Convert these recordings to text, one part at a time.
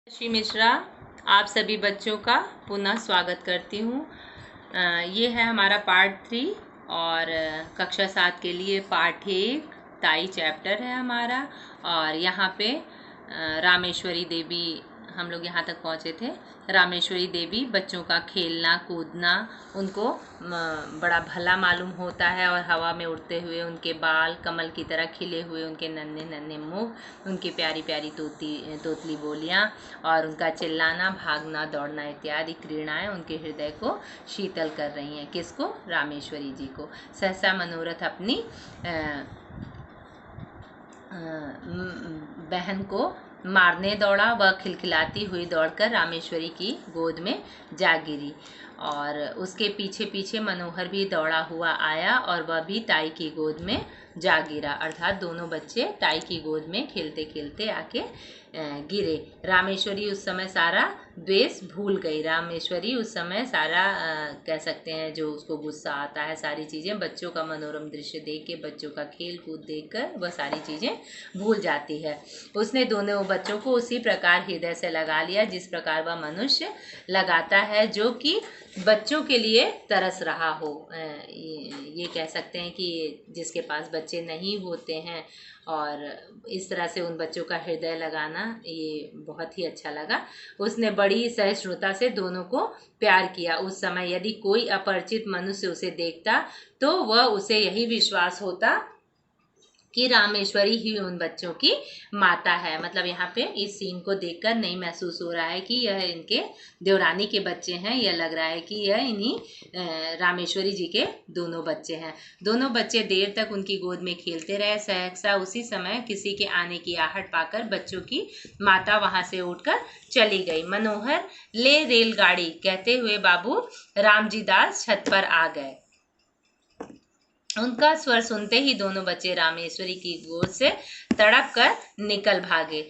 श्री मिश्रा आप सभी बच्चों का पुनः स्वागत करती हूँ। ये है हमारा पार्ट 3 और कक्षा 7 के लिए पार्ट 1 ताई चैप्टर है हमारा। और यहाँ पे रामेश्वरी देवी हम लोग यहाँ तक पहुँचे थे। रामेश्वरी देवी बच्चों का खेलना कूदना उनको बड़ा भला मालूम होता है और हवा में उड़ते हुए उनके बाल कमल की तरह खिले हुए, उनके नन्हे नन्हे मुँह, उनकी प्यारी प्यारी तोतली बोलियाँ और उनका चिल्लाना, भागना, दौड़ना इत्यादि क्रीड़ाएं उनके हृदय को शीतल कर रही हैं। किसको? रामेश्वरी जी को। सहसा मनोरथ अपनी बहन को मारने दौड़ा। वह खिलखिलाती हुई दौड़कर रामेश्वरी की गोद में जा गिरी और उसके पीछे पीछे मनोहर भी दौड़ा हुआ आया और वह भी ताई की गोद में जा गिरा। अर्थात दोनों बच्चे ताई की गोद में खेलते खेलते आके गिरे। रामेश्वरी उस समय सारा द्वेष भूल गई। रामेश्वरी उस समय सारा कह सकते हैं जो उसको गुस्सा आता है, सारी चीज़ें बच्चों का मनोरम दृश्य देख के, बच्चों का खेल कूद देख कर वह सारी चीज़ें भूल जाती है। उसने दोनों बच्चों को उसी प्रकार हृदय से लगा लिया जिस प्रकार वह मनुष्य लगाता है जो कि बच्चों के लिए तरस रहा हो। ये कह सकते हैं कि जिसके पास बच्चे नहीं होते हैं और इस तरह से उन बच्चों का हृदय लगाना ये बहुत ही अच्छा लगा। उसने बड़ी सहिष्णुता से दोनों को प्यार किया। उस समय यदि कोई अपरिचित मनुष्य उसे देखता तो वह उसे यही विश्वास होता कि रामेश्वरी ही उन बच्चों की माता है। मतलब यहाँ पे इस सीन को देखकर नहीं महसूस हो रहा है कि यह इनके देवरानी के बच्चे हैं, यह लग रहा है कि यह इन्हीं रामेश्वरी जी के दोनों बच्चे हैं। दोनों बच्चे देर तक उनकी गोद में खेलते रहे। सहसा उसी समय किसी के आने की आहट पाकर बच्चों की माता वहां से उठकर चली गई। मनोहर ले रेलगाड़ी कहते हुए बाबू रामजी दास छत पर आ गए। उनका स्वर सुनते ही दोनों बच्चे रामेश्वरी की गोद से तड़प कर निकल भागे।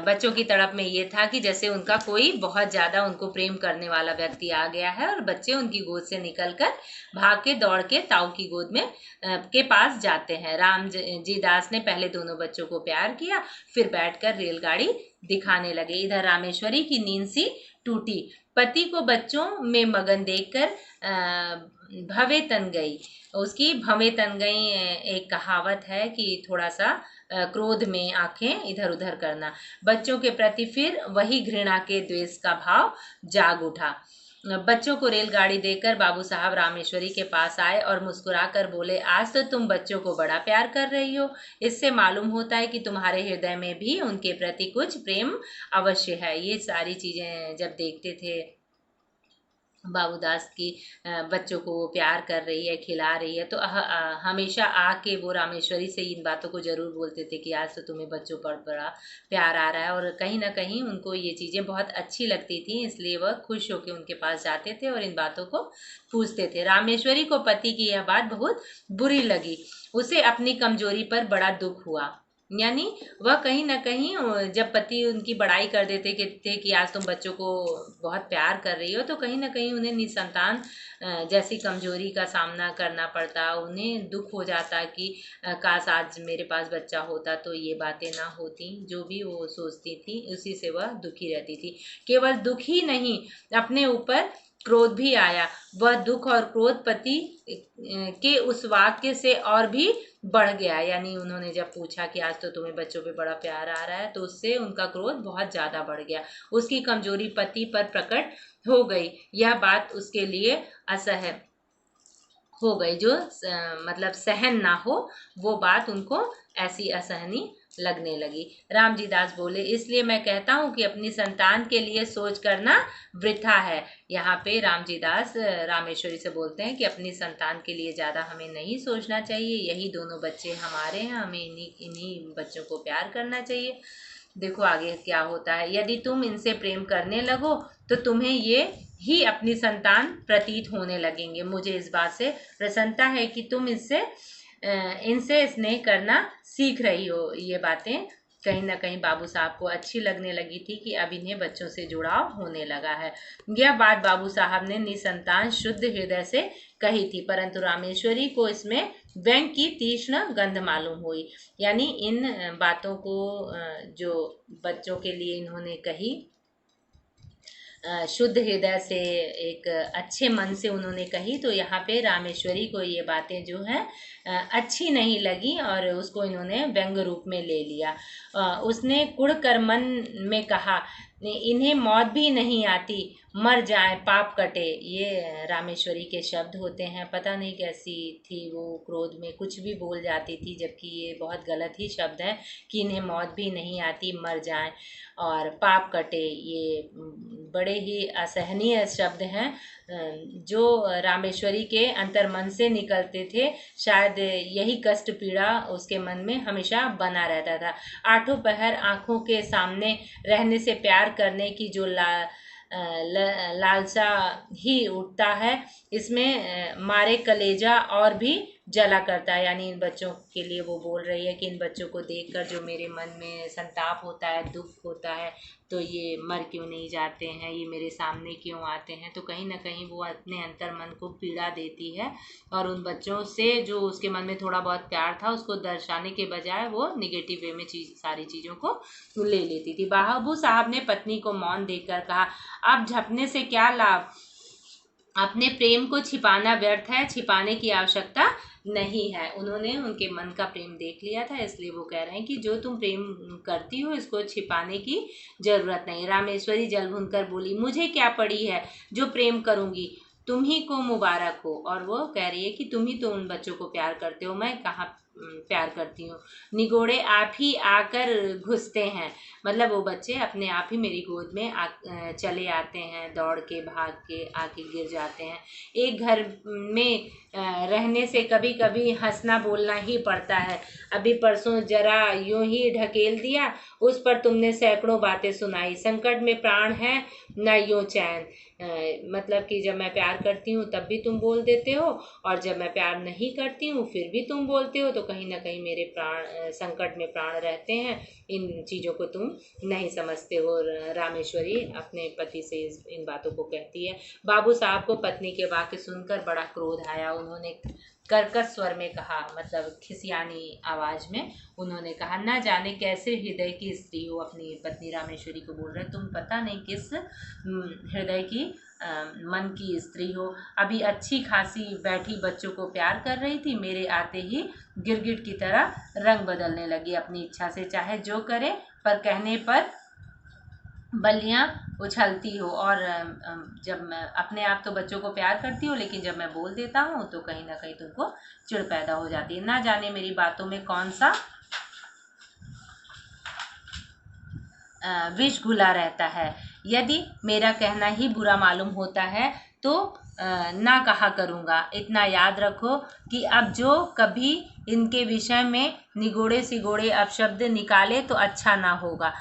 बच्चों की तड़प में ये था कि जैसे उनका कोई बहुत ज़्यादा उनको प्रेम करने वाला व्यक्ति आ गया है और बच्चे उनकी गोद से निकलकर भाग के दौड़ के ताऊ की गोद में के पास जाते हैं। राम जी दास ने पहले दोनों बच्चों को प्यार किया, फिर बैठकर रेलगाड़ी दिखाने लगे। इधर रामेश्वरी की नींद सी टूटी। पति को बच्चों में मगन देखकर भवे तन गई। उसकी भवे तन गई एक कहावत है कि थोड़ा सा क्रोध में आंखें इधर उधर करना। बच्चों के प्रति फिर वही घृणा के द्वेष का भाव जाग उठा। बच्चों को रेलगाड़ी देकर बाबू साहब रामेश्वरी के पास आए और मुस्कुराकर बोले, आज तो तुम बच्चों को बड़ा प्यार कर रही हो। इससे मालूम होता है कि तुम्हारे हृदय में भी उनके प्रति कुछ प्रेम अवश्य है। ये सारी चीजें जब देखते थे बाबूदास की बच्चों को वो प्यार कर रही है, खिला रही है, तो हमेशा आके वो रामेश्वरी से इन बातों को जरूर बोलते थे कि आज तो तुम्हें बच्चों पर बड़ा प्यार आ रहा है। और कहीं ना कहीं उनको ये चीज़ें बहुत अच्छी लगती थी, इसलिए वह खुश होकर उनके पास जाते थे और इन बातों को पूछते थे। रामेश्वरी को पति की यह बात बहुत बुरी लगी। उसे अपनी कमजोरी पर बड़ा दुख हुआ। यानी वह कहीं ना कहीं जब पति उनकी बड़ाई कर देते थे कि आज तुम बच्चों को बहुत प्यार कर रही हो, तो कहीं ना कहीं उन्हें निसंतान जैसी कमजोरी का सामना करना पड़ता। उन्हें दुख हो जाता कि काश आज मेरे पास बच्चा होता तो ये बातें ना होती। जो भी वो सोचती थी उसी से वह दुखी रहती थी। केवल दुख ही नहीं, अपने ऊपर क्रोध भी आया। वह दुख और क्रोध पति के उस वाक्य से और भी बढ़ गया। यानी उन्होंने जब पूछा कि आज तो तुम्हें बच्चों पे बड़ा प्यार आ रहा है, तो उससे उनका क्रोध बहुत ज्यादा बढ़ गया। उसकी कमजोरी पति पर प्रकट हो गई। यह बात उसके लिए असह्य हो गई, जो मतलब सहन ना हो वो बात उनको ऐसी असहनीय लगने लगी। रामजी दास बोले, इसलिए मैं कहता हूँ कि अपनी संतान के लिए सोच करना वृथा है। यहाँ पे रामजी दास रामेश्वरी से बोलते हैं कि अपनी संतान के लिए ज़्यादा हमें नहीं सोचना चाहिए। यही दोनों बच्चे हमारे हैं, हमें इन्हीं बच्चों को प्यार करना चाहिए। देखो आगे क्या होता है। यदि तुम इनसे प्रेम करने लगो तो तुम्हें ये ही अपनी संतान प्रतीत होने लगेंगे। मुझे इस बात से प्रसन्नता है कि तुम इनसे स्नेह करना सीख रही हो। ये बातें कहीं ना कहीं बाबू साहब को अच्छी लगने लगी थी कि अब इन्हें बच्चों से जुड़ाव होने लगा है। यह बात बाबू साहब ने निसंतान शुद्ध हृदय से कही थी, परंतु रामेश्वरी को इसमें व्यंग की तीक्ष्ण गंध मालूम हुई। यानी इन बातों को जो बच्चों के लिए इन्होंने कही शुद्ध हृदय से, एक अच्छे मन से उन्होंने कही। तो यहाँ पे रामेश्वरी को ये बातें जो है अच्छी नहीं लगी और उसको इन्होंने व्यंग रूप में ले लिया। उसने कुढ़ कर मन में कहा, इन्हें मौत भी नहीं आती, मर जाए पाप कटे। ये रामेश्वरी के शब्द होते हैं। पता नहीं कैसी थी वो, क्रोध में कुछ भी बोल जाती थी, जबकि ये बहुत गलत ही शब्द है कि इन्हें मौत भी नहीं आती, मर जाए और पाप कटे। ये बड़े ही असहनीय शब्द हैं जो रामेश्वरी के अंतर्मन से निकलते थे। शायद यही कष्ट पीड़ा उसके मन में हमेशा बना रहता था। आठों पहर आंखों के सामने रहने से प्यार करने की जो लालसा ही उठता है, इसमें मारे कलेजा और भी जला करता है। यानी इन बच्चों के लिए वो बोल रही है कि इन बच्चों को देखकर जो मेरे मन में संताप होता है, दुख होता है, तो ये मर क्यों नहीं जाते हैं, ये मेरे सामने क्यों आते हैं। तो कहीं ना कहीं वो अपने अंतर मन को पीड़ा देती है और उन बच्चों से जो उसके मन में थोड़ा बहुत प्यार था उसको दर्शाने के बजाय वो निगेटिव वे में सारी चीज़ों को ले लेती थी। बाबू साहब ने पत्नी को मौन देकर कहा, अब झपने से क्या लाभ, अपने प्रेम को छिपाना व्यर्थ है, छिपाने की आवश्यकता नहीं है। उन्होंने उनके मन का प्रेम देख लिया था, इसलिए वो कह रहे हैं कि जो तुम प्रेम करती हो इसको छिपाने की जरूरत नहीं। रामेश्वरी जल भुनकर बोली, मुझे क्या पड़ी है जो प्रेम करूंगी, तुम ही को मुबारक हो। और वो कह रही है कि तुम ही तो उन बच्चों को प्यार करते हो, मैं कहाँ प्यार करती हूँ। निगोड़े आप ही आकर घुसते हैं, मतलब वो बच्चे अपने आप ही मेरी गोद में चले आते हैं, दौड़ के भाग के आके गिर जाते हैं। एक घर में रहने से कभी कभी हंसना बोलना ही पड़ता है। अभी परसों जरा यूं ही ढकेल दिया, उस पर तुमने सैकड़ों बातें सुनाई। संकट में प्राण है न यूं चैन, मतलब कि जब मैं प्यार करती हूँ तब भी तुम बोल देते हो और जब मैं प्यार नहीं करती हूँ फिर भी तुम बोलते हो। तो कहीं ना कहीं मेरे प्राण संकट में प्राण रहते हैं, इन चीज़ों को तुम नहीं समझते हो। रामेश्वरी अपने पति से इन बातों को कहती है। बाबू साहब को पत्नी के वाक्य सुनकर बड़ा क्रोध आया। उन्होंने कर्कश स्वर में कहा, मतलब खिसियानी आवाज में उन्होंने कहा, न जाने कैसे हृदय की स्त्री हो। अपनी पत्नी रामेश्वरी को बोल रहे, तुम पता नहीं किस हृदय की मन की स्त्री हो। अभी अच्छी खासी बैठी बच्चों को प्यार कर रही थी, मेरे आते ही गिरगिट की तरह रंग बदलने लगी। अपनी इच्छा से चाहे जो करे, पर कहने पर बल्लियाँ उछलती हो। और जब मैं अपने आप तो बच्चों को प्यार करती हूँ, लेकिन जब मैं बोल देता हूँ तो कहीं ना कहीं तुमको चिढ़ पैदा हो जाती है। ना जाने मेरी बातों में कौन सा विष घुला रहता है। यदि मेरा कहना ही बुरा मालूम होता है तो ना कहा करूँगा। इतना याद रखो कि अब जो कभी इनके विषय में निगोड़े सिगोड़े अपशब्द निकाले तो अच्छा ना होगा।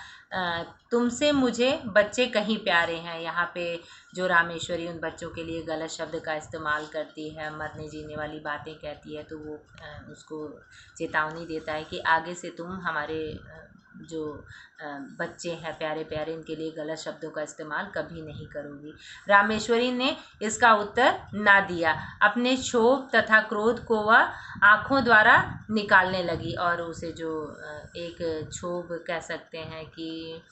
तुमसे मुझे बच्चे कहीं प्यारे हैं। यहाँ पे जो रामेश्वरी उन बच्चों के लिए गलत शब्द का इस्तेमाल करती है, मरने जीने वाली बातें कहती है, तो वो उसको चेतावनी देता है कि आगे से तुम हमारे जो बच्चे हैं प्यारे प्यारे, इनके लिए गलत शब्दों का इस्तेमाल कभी नहीं करूँगी। रामेश्वरी ने इसका उत्तर ना दिया। अपने क्षोभ तथा क्रोध को वह आँखों द्वारा निकालने लगी और उसे जो एक क्षोभ कह सकते हैं कि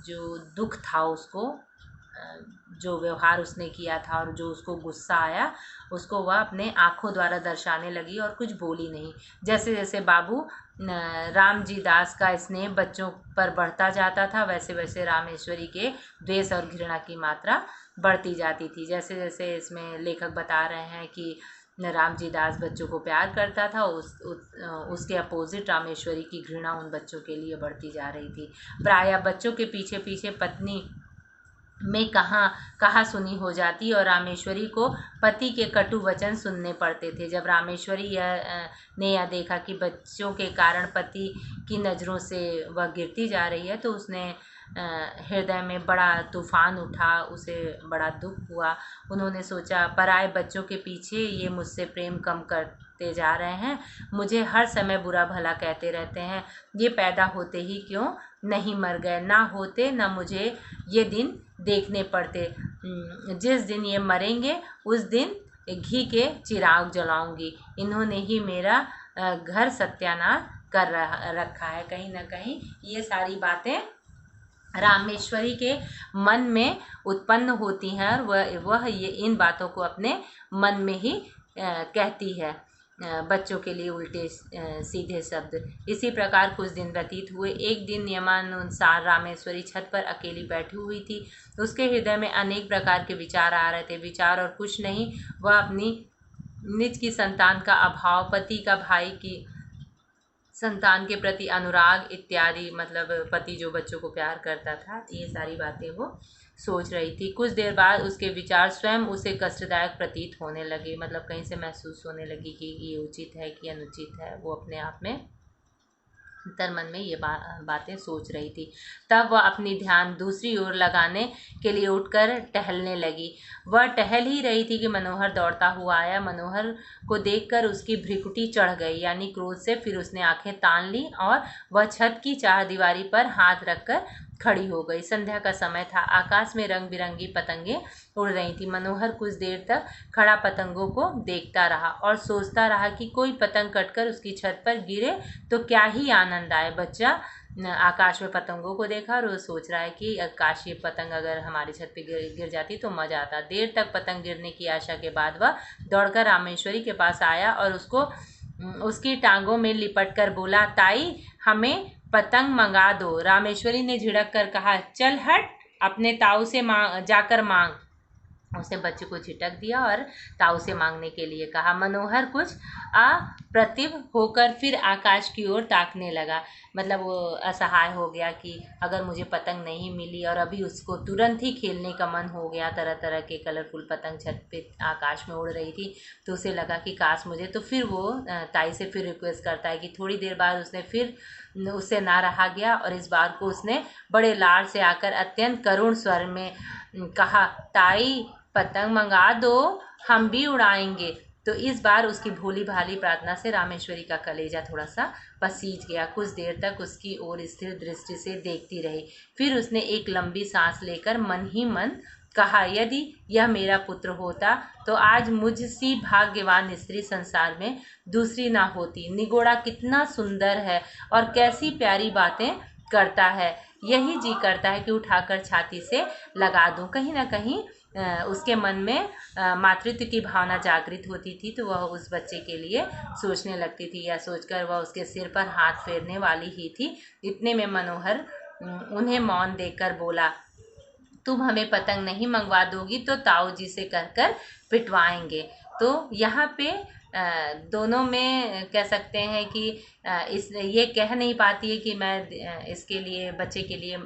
जो दुख था उसको, जो व्यवहार उसने किया था और जो उसको गुस्सा आया, उसको वह अपने आँखों द्वारा दर्शाने लगी और कुछ बोली नहीं। जैसे जैसे बाबू राम जी दास का स्नेह बच्चों पर बढ़ता जाता था, वैसे वैसे रामेश्वरी के द्वेष और घृणा की मात्रा बढ़ती जाती थी। जैसे जैसे इसमें लेखक बता रहे हैं कि राम जी दास बच्चों को प्यार करता था, उसके अपोजिट रामेश्वरी की घृणा उन बच्चों के लिए बढ़ती जा रही थी। प्रायः बच्चों के पीछे पीछे पत्नी में कहा सुनी हो जाती और रामेश्वरी को पति के कटु वचन सुनने पड़ते थे। जब रामेश्वरी ने यह देखा कि बच्चों के कारण पति की नज़रों से वह गिरती जा रही है, तो उसने हृदय में बड़ा तूफान उठा, उसे बड़ा दुख हुआ। उन्होंने सोचा, पराए बच्चों के पीछे ये मुझसे प्रेम कम करते जा रहे हैं, मुझे हर समय बुरा भला कहते रहते हैं, ये पैदा होते ही क्यों नहीं मर गए, ना होते ना मुझे ये दिन देखने पड़ते। जिस दिन ये मरेंगे उस दिन घी के चिराग जलाऊंगी। इन्होंने ही मेरा घर सत्यानाश कर रखा है। कहीं ना कहीं ये सारी बातें रामेश्वरी के मन में उत्पन्न होती हैं और वह ये इन बातों को अपने मन में ही कहती है। बच्चों के लिए उल्टे सीधे शब्द। इसी प्रकार कुछ दिन व्यतीत हुए। एक दिन नियमानुसार रामेश्वरी छत पर अकेली बैठी हुई थी। उसके हृदय में अनेक प्रकार के विचार आ रहे थे। विचार और कुछ नहीं, वह अपनी निज की संतान का अभाव, पति का भाई की संतान के प्रति अनुराग इत्यादि, मतलब पति जो बच्चों को प्यार करता था, ये सारी बातें वो सोच रही थी। कुछ देर बाद उसके विचार स्वयं उसे कष्टदायक प्रतीत होने लगे, मतलब कहीं से महसूस होने लगी कि ये उचित है कि अनुचित है। वो अपने आप में तन मन में ये बातें सोच रही थी। तब वह अपनी ध्यान दूसरी ओर लगाने के लिए उठकर टहलने लगी। वह टहल ही रही थी कि मनोहर दौड़ता हुआ आया। मनोहर को देखकर उसकी भ्रिकुटी चढ़ गई, यानी क्रोध से। फिर उसने आंखें तान ली और वह छत की चारदीवारी पर हाथ रखकर खड़ी हो गई। संध्या का समय था। आकाश में रंग बिरंगी पतंगे उड़ रही थी। मनोहर कुछ देर तक खड़ा पतंगों को देखता रहा और सोचता रहा कि कोई पतंग कटकर उसकी छत पर गिरे तो क्या ही आनंद आए। बच्चा आकाश में पतंगों को देखा और वो सोच रहा है कि काश ये पतंग अगर हमारी छत पे गिर जाती तो मजा आता। देर तक पतंग गिरने की आशा के बाद वह दौड़कर रामेश्वरी के पास आया और उसको उसकी टांगों में लिपट कर बोला, ताई हमें पतंग मंगा दो। रामेश्वरी ने झिड़क कर कहा, चल हट, अपने ताऊ से जाकर मांग। उसने बच्चे को झिटक दिया और ताऊ से मांगने के लिए कहा। मनोहर कुछ अप्रतिभ होकर फिर आकाश की ओर ताकने लगा। मतलब वो असहाय हो गया कि अगर मुझे पतंग नहीं मिली, और अभी उसको तुरंत ही खेलने का मन हो गया। तरह तरह के कलरफुल पतंग छत पे आकाश में उड़ रही थी, तो उसे लगा कि काश मुझे। तो फिर वो ताई से फिर रिक्वेस्ट करता है कि थोड़ी देर बाद उसने फिर उससे ना रहा गया और इस बार को उसने बड़े लाड से आकर अत्यंत करुण स्वर में कहा, ताई पतंग मंगा दो, हम भी उड़ाएंगे। तो इस बार उसकी भोली भाली प्रार्थना से रामेश्वरी का कलेजा थोड़ा सा पसीज गया। कुछ देर तक उसकी ओर स्थिर दृष्टि से देखती रही। फिर उसने एक लंबी सांस लेकर मन ही मन कहा, यदि यह मेरा पुत्र होता तो आज मुझसी भाग्यवान स्त्री संसार में दूसरी ना होती। निगोड़ा कितना सुंदर है और कैसी प्यारी बातें करता है। यही जी करता है कि उठाकर छाती से लगा दूं। कहीं ना कहीं उसके मन में मातृत्व की भावना जागृत होती थी, तो वह उस बच्चे के लिए सोचने लगती थी। या सोचकर वह उसके सिर पर हाथ फेरने वाली ही थी। इतने में मनोहर उन्हें मौन देखकर बोला, तुम हमें पतंग नहीं मंगवा दोगी तो ताऊ जी से कहकर पिटवाएंगे। तो यहाँ पे दोनों में कह सकते हैं कि इस ये कह नहीं पाती है कि मैं इसके लिए, बच्चे के लिए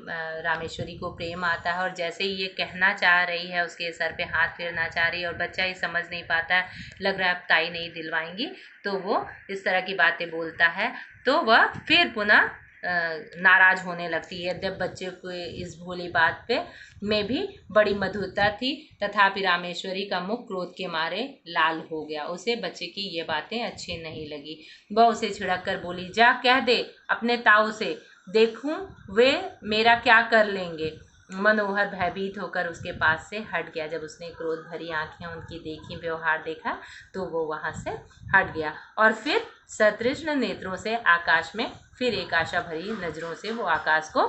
रामेश्वरी को प्रेम आता है, और जैसे ही ये कहना चाह रही है, उसके सर पे हाथ फेरना चाह रही है और बच्चा ही समझ नहीं पाता है, लग रहा है अब ताई नहीं दिलवाएंगी, तो वो इस तरह की बातें बोलता है। तो वह फिर पुनः नाराज होने लगती है। यद्यप बच्चे को इस भोली बात पे में भी बड़ी मधुरता थी, तथापि रामेश्वरी का मुख क्रोध के मारे लाल हो गया। उसे बच्चे की ये बातें अच्छी नहीं लगी। वह उसे छिड़क कर बोली, जा कह दे अपने ताऊ से, देखूं वे मेरा क्या कर लेंगे। मनोहर भयभीत होकर उसके पास से हट गया। जब उसने क्रोध भरी आंखें उनकी देखी, व्यवहार देखा, तो वो वहां से हट गया और फिर सतृष्ण नेत्रों से आकाश में फिर एक आशा भरी नजरों से वो आकाश को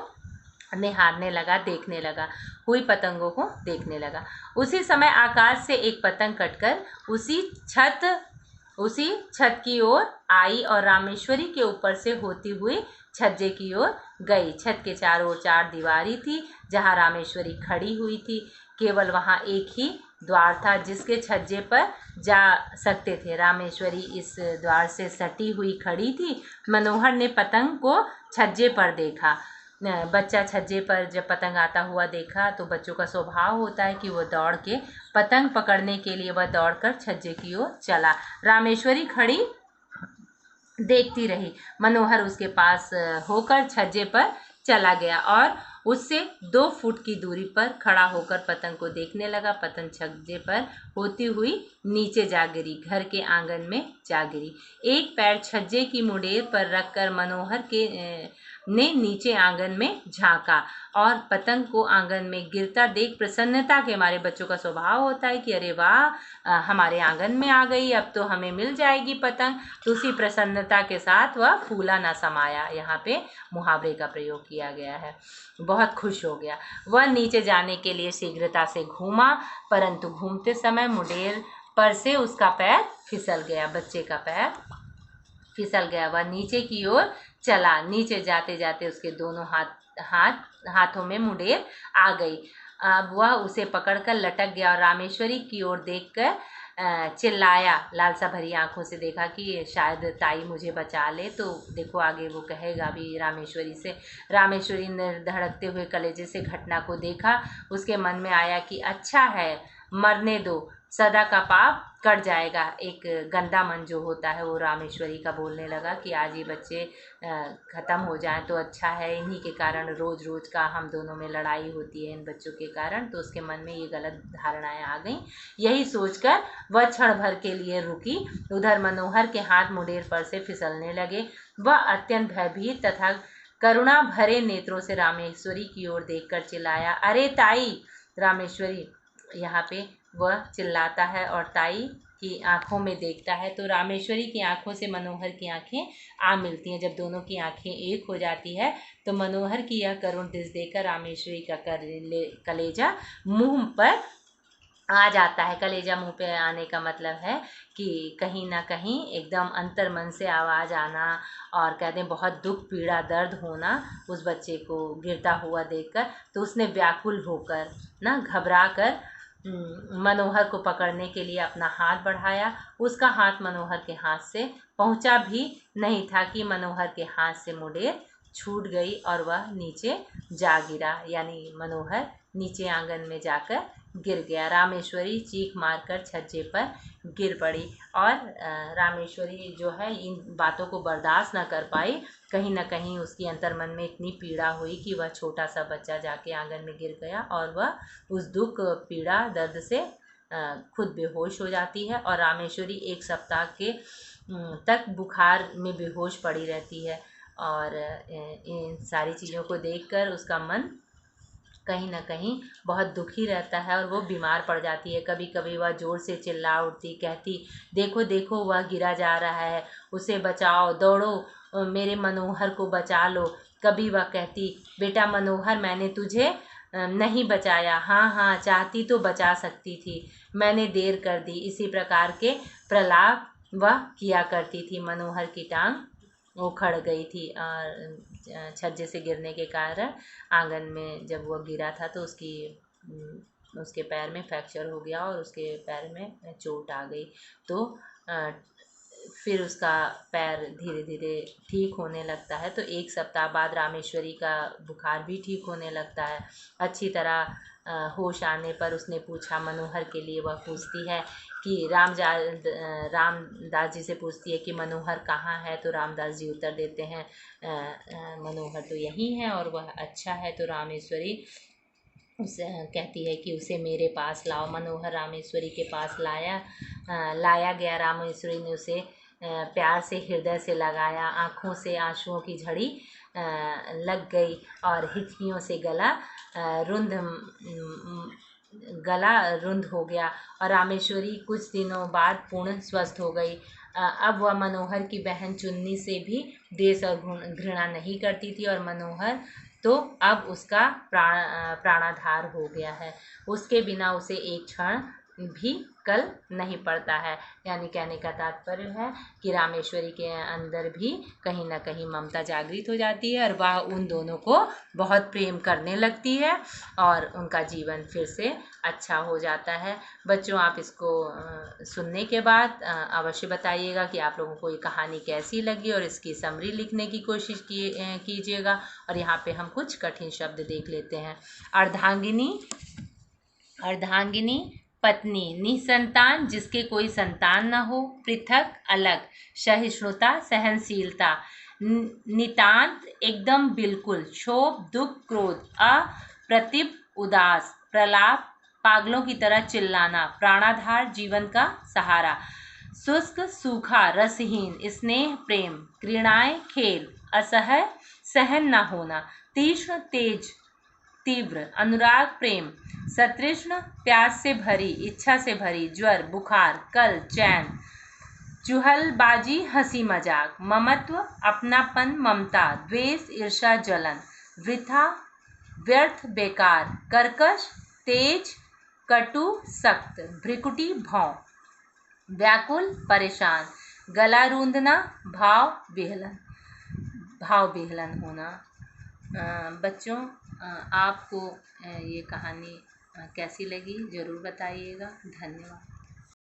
निहारने लगा, देखने लगा, हुई पतंगों को देखने लगा। उसी समय आकाश से एक पतंग कटकर उसी छत की ओर आई और रामेश्वरी के ऊपर से होती हुई छज्जे की ओर गई। छत के चारों ओर चार दीवारी थी जहाँ रामेश्वरी खड़ी हुई थी। केवल वहाँ एक ही द्वार था जिसके छज्जे पर जा सकते थे। रामेश्वरी इस द्वार से सटी हुई खड़ी थी। मनोहर ने पतंग को छज्जे पर देखा। बच्चा छज्जे पर जब पतंग आता हुआ देखा तो बच्चों का स्वभाव होता है कि वो दौड़ के पतंग पकड़ने के लिए वह दौड़कर छज्जे की ओर चला। रामेश्वरी खड़ी देखती रही। मनोहर उसके पास होकर छज्जे पर चला गया और उससे 2 फुट की दूरी पर खड़ा होकर पतंग को देखने लगा। पतंग छज्जे पर होती हुई नीचे जा गिरी, घर के आंगन में जा गिरी। एक पैर छज्जे की मुंडेर पर रखकर मनोहर के ने नीचे आंगन में झांका और पतंग को आंगन में गिरता देख प्रसन्नता के मारे, बच्चों का स्वभाव होता है कि अरे वाह हमारे आंगन में आ गई, अब तो हमें मिल जाएगी पतंग, तो उसी प्रसन्नता के साथ वह फूला ना समाया, यहाँ पे मुहावरे का प्रयोग किया गया है। बहुत खुश हो गया। वह नीचे जाने के लिए शीघ्रता से घूमा, परंतु घूमते समय मुंडेर पर से उसका पैर फिसल गया, बच्चे का पैर फिसल गया। वह नीचे की ओर चला, नीचे जाते जाते उसके दोनों हाथों में मुंडेर आ गई। अब वह उसे पकड़कर लटक गया और रामेश्वरी की ओर देखकर चिल्लाया, लालसा भरी आंखों से देखा कि शायद ताई मुझे बचा ले। तो देखो आगे वो कहेगा भी रामेश्वरी से। रामेश्वरी ने धड़कते हुए कलेजे से घटना को देखा। उसके मन में आया कि अच्छा है, मरने दो, सदा का पाप कट जाएगा। एक गंदा मन जो होता है वो रामेश्वरी का बोलने लगा कि आज ये बच्चे ख़त्म हो जाएं तो अच्छा है, इन्हीं के कारण रोज़ रोज़ का हम दोनों में लड़ाई होती है इन बच्चों के कारण। तो उसके मन में ये गलत धारणाएं आ गई। यही सोचकर वह क्षण भर के लिए रुकी। उधर मनोहर के हाथ मुंडेर पर से फिसलने लगे। वह अत्यंत भयभीत तथा करुणा भरे नेत्रों से रामेश्वरी की ओर देखकर चिल्लाया, अरे ताई। रामेश्वरी यहाँ पे वह चिल्लाता है और ताई की आंखों में देखता है, तो रामेश्वरी की आंखों से मनोहर की आंखें आ मिलती हैं। जब दोनों की आंखें एक हो जाती है तो मनोहर की यह करुण दृश्य देखकर रामेश्वरी का कलेजा मुंह पर आ जाता है। कलेजा मुंह पे आने का मतलब है कि कहीं ना कहीं एकदम अंतर मन से आवाज़ आना, और कहते हैं बहुत दुख पीड़ा दर्द होना उस बच्चे को गिरता हुआ देखकर। तो उसने व्याकुल होकर ना घबरा कर मनोहर को पकड़ने के लिए अपना हाथ बढ़ाया। उसका हाथ मनोहर के हाथ से पहुंचा भी नहीं था कि मनोहर के हाथ से मुंडेर छूट गई और वह नीचे जा गिरा, यानी मनोहर नीचे आंगन में जाकर गिर गया। रामेश्वरी चीख मारकर छज्जे पर गिर पड़ी और रामेश्वरी जो है इन बातों को बर्दाश्त न कर पाई। कहीं ना कहीं उसकी अंतर्मन में इतनी पीड़ा हुई कि वह छोटा सा बच्चा जाके आंगन में गिर गया और वह उस दुख पीड़ा दर्द से खुद बेहोश हो जाती है। और रामेश्वरी 1 सप्ताह के तक बुखार में बेहोश पड़ी रहती है। और इन सारी चीज़ों को देखकर उसका मन कहीं ना कहीं बहुत दुखी रहता है और वो बीमार पड़ जाती है। कभी कभी वह ज़ोर से चिल्ला उठती, कहती, देखो देखो वह गिरा जा रहा है, उसे बचाओ, दौड़ो, मेरे मनोहर को बचा लो। कभी वह कहती, बेटा मनोहर, मैंने तुझे नहीं बचाया, हाँ हाँ चाहती तो बचा सकती थी, मैंने देर कर दी। इसी प्रकार के प्रलाप वह किया करती थी। मनोहर की टांग उखड़ गई थी और छज्जे से गिरने के कारण आंगन में जब वो गिरा था तो उसके पैर में फ्रैक्चर हो गया और उसके पैर में चोट आ गई। तो फिर उसका पैर धीरे धीरे ठीक होने लगता है। तो 1 सप्ताह बाद रामेश्वरी का बुखार भी ठीक होने लगता है। अच्छी तरह होश आने पर उसने पूछा, मनोहर के लिए वह पूछती है कि रामदास जी से पूछती है कि मनोहर कहाँ है। तो रामदास जी उत्तर देते हैं, मनोहर तो यहीं है और वह अच्छा है। तो रामेश्वरी उसे कहती है कि उसे मेरे पास लाओ। मनोहर रामेश्वरी के पास लाया गया। रामेश्वरी ने उसे प्यार से हृदय से लगाया। आँखों से आंसुओं की झड़ी लग गई और हिचकियों से गला रुंध हो गया और रामेश्वरी कुछ दिनों बाद पूर्ण स्वस्थ हो गई। अब वह मनोहर की बहन चुन्नी से भी द्वेष और घृणा नहीं करती थी और मनोहर तो अब उसका प्राणाधार हो गया है। उसके बिना उसे एक क्षण भी कल नहीं पड़ता है। यानी कहने का तात्पर्य है कि रामेश्वरी के अंदर भी कहीं ना कहीं ममता जागृत हो जाती है और वह उन दोनों को बहुत प्रेम करने लगती है और उनका जीवन फिर से अच्छा हो जाता है। बच्चों, आप इसको सुनने के बाद अवश्य बताइएगा कि आप लोगों को ये कहानी कैसी लगी और इसकी समरी लिखने की कोशिश कीजिएगा। और यहाँ पे हम कुछ कठिन शब्द देख लेते हैं। अर्धांगिनी पत्नी, निसंतान जिसके कोई संतान न हो, पृथक अलग, सहिष्णुता सहनशीलता, नितांत एकदम बिल्कुल, क्षोभ दुख क्रोध, अप्रतिभ उदास, प्रलाप पागलों की तरह चिल्लाना, प्राणाधार जीवन का सहारा, शुष्क सूखा रसहीन, स्नेह प्रेम, क्रीड़ाएं खेल, असह्य सहन न होना, तीक्ष्ण तेज तीव्र, अनुराग प्रेम, सतृष्ण प्यास से भरी, इच्छा से भरी, ज्वर बुखार, कल चैन, चुहलबाजी हंसी मजाक, ममत्व अपनापन ममता, द्वेष ईर्षा जलन, वृथा व्यर्थ बेकार, कर्कश तेज कटु सख्त, भ्रिकुटी भौं, व्याकुल परेशान, गला रूंधना, भाव विहलन होना। बच्चों, आपको ये कहानी कैसी लगी ज़रूर बताइएगा। धन्यवाद।